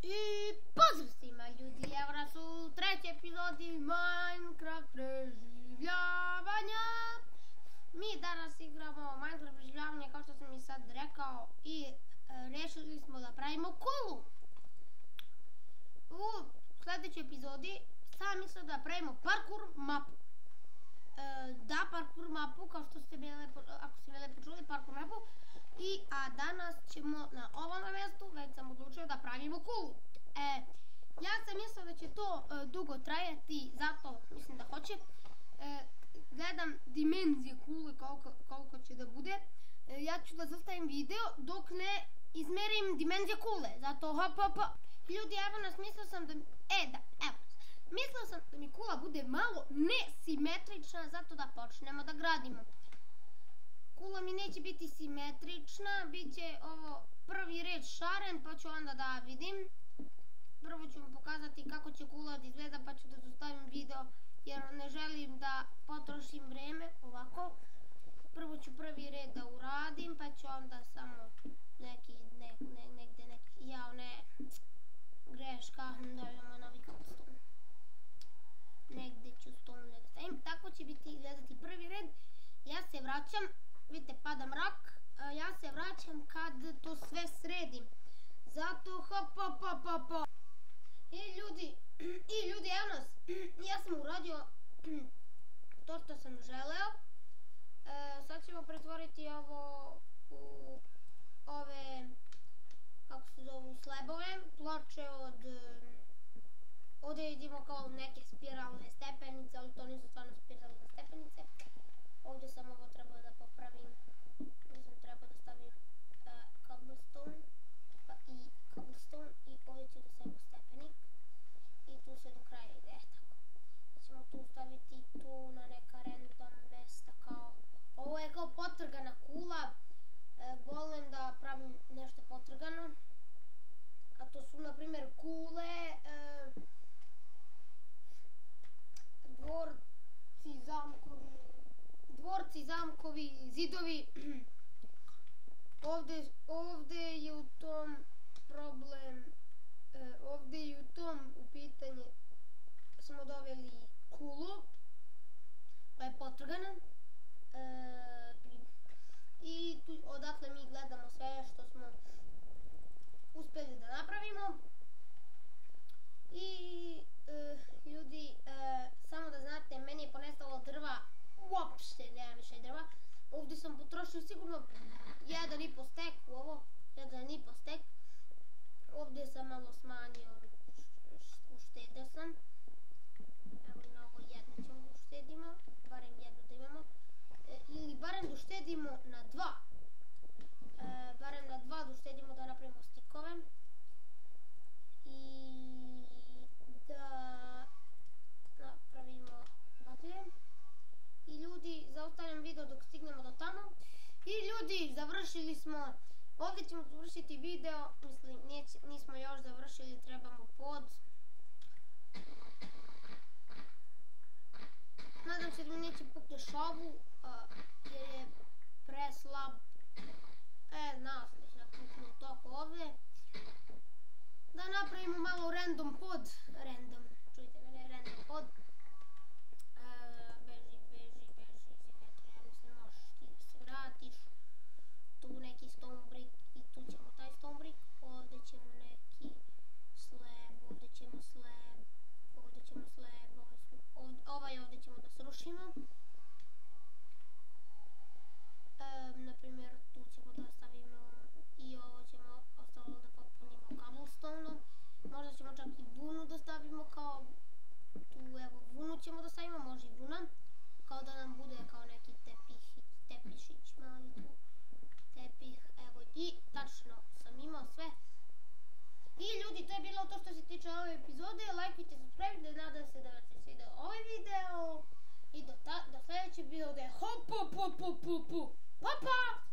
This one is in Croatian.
I pozdrav svima ljudi, evo nas u trećem epizodi Minecraft preživljavanja. Mi danas igramo Minecraft preživljavanje kao što sam i sad rekao i rešili smo da pravimo kulu. U sljedećoj epizodi sam mislio da pravimo parkour mapu. Da, parkour mapu, kao što ste ako ste me lepo čuli, parkour mapu. A danas ćemo na ovom mjestu, već sam odlučio da pravimo kulu. Ja sam mislio da će to dugo trajati, zato mislim da hoće. Gledam dimenzije kule koliko će da bude. Ja ću da zastavim video dok ne izmerim dimenzije kule, zato hop. Ljudi, evo nas, mislio sam da mi kula bude malo nesimetrična, zato da počnemo da gradimo. Kula mi neće biti simetrična, bit će ovo prvi red šaren, pa ću onda da vidim. Prvo ću vam pokazati kako će kula da izgleda, pa ću da zostavim video, jer ne želim da potrošim vreme ovako. Prvo ću prvi red da uradim, pa ću onda samo greška, da imamo novi cobblestone. Negdje ću stone da stavim, tako će biti izgledati prvi red. Ja se vraćam, vidite pada mrak, ja se vraćam kad to sve sredim. Zato hop. I ljudi, evo nas, ja sam uradio to što sam želeo. Sad ćemo pretvoriti ovo u ove, kako se zovu, slabove, ploče ovdje vidimo kao neke spiralne stepenice, ali to nisu stvarno spiralne stepenice. Ovdje sam ovo trebao da popravim, ovdje sam trebao da stavim cobblestone, pa i cobblestone, i ovdje ću da stavim stepenik i tu se do kraja ide, tako. Ćemo tu staviti tu na neka random mesta, kao ovo je kao potrgana kula. Volim da pravim nešto potrgano, a to su na primjer kule, dvorci, zamkovi, zidovi. Ovdje je u tom problem, ovdje je u tom u pitanje smo doveli kulu koja je potrgana. I odakle mi gledamo sve što smo uspjeli da napravimo. I ljudi, samo da znate, meni je ponestalo drva, uopšte nema više drva. Ovdje sam potrošio sigurno 1,5 stek u ovo, 1,5 stek. Ovdje sam malo smanjio, uštedio sam. Evo na ovo jedno ćemo da uštedimo, barem jedno da imamo. Ili barem da uštedimo na 2. Barem na 2 da uštedimo da napravimo stikove. I da napravimo baklje. I ljudi, zaustavljam video dok stignemo do tamo. I ljudi, završili smo. Ovdje ćemo završiti video. Mislim, nismo još završili, trebamo pod. Nadam se da mi neće pukne šovu, jer je preslab. Znao sam da će da pukne toko ovdje. Da napravimo malo random pod. Random, čujte mene, random pod. Beži, simetrija, mislim, možeš ti da se vratiš. Tu neki stone brick i tu ćemo taj stone brick. Ovdje ćemo neki slab, ovdje ćemo slab, ovdje ćemo slab, ovdje ćemo da srušimo. Naprimjer, tu ćemo da stavimo i ovo ćemo ostalo da popunimo cobblestoneom. Možda ćemo čak i vunu da stavimo kao tu, evo, vunu ćemo da stavimo, može i vuna. Kao da nam bude kao neki tepišić mali tu. Tepih, evo, i tačno sam imao sve. I ljudi, to je bilo to što se tiče ove epizode. Lajkujte, subscribe, nadam se da vam se svidio ovaj video. I do sljedećeg videa. Hop, pa pa!